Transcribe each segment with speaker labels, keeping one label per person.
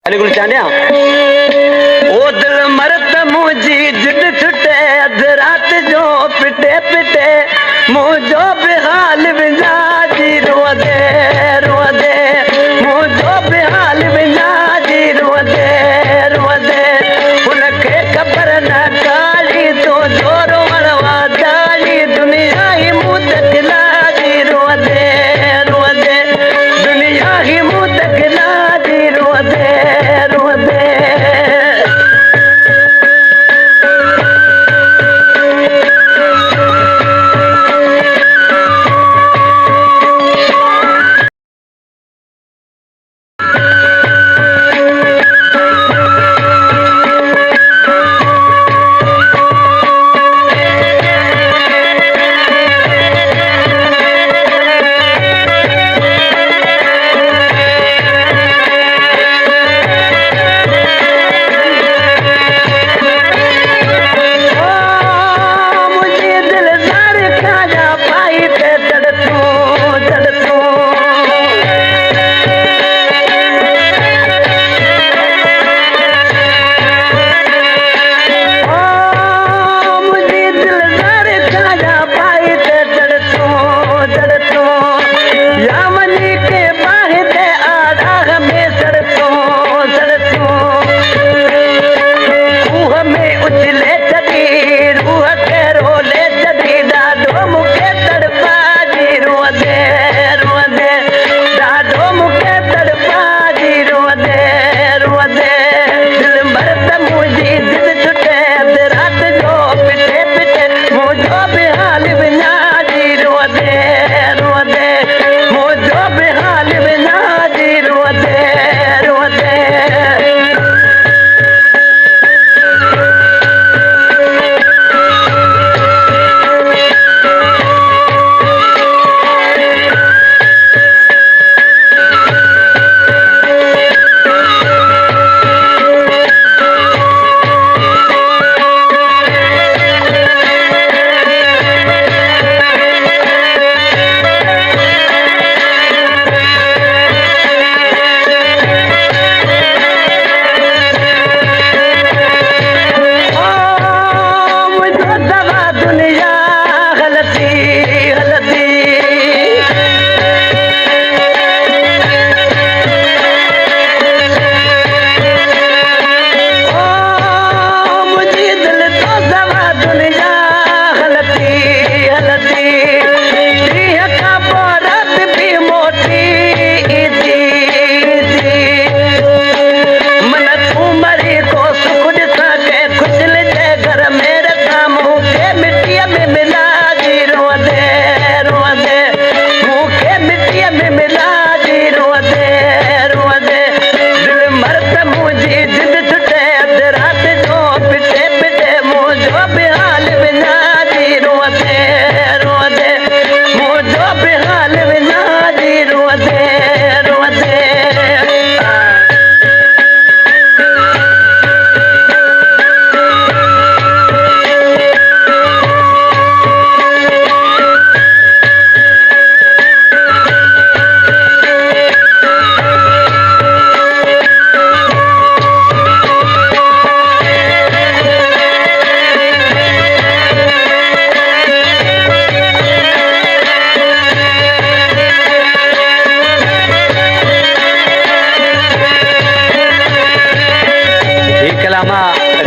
Speaker 1: अलीगुल चांडिया ओ दिल मरत मुझी जिद छुटे अध रात जो पिटे पिटे मुझो बेहाल बिना जी रो दे मुझो बेहाल बिना जी रो दे उनके खबर न काली तो जोरो मरवा डाली दुनिया ही मुंह तकला जी रो दे दुनिया ही मुंह तकला जी रो दे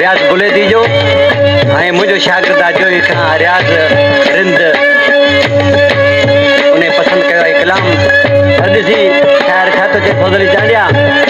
Speaker 1: रियाज बुले दीजो मुझो शागिर्द जो रियाज रिंद उन्हें पसंद कयो कलाम शायर छा तो फजली चांडिया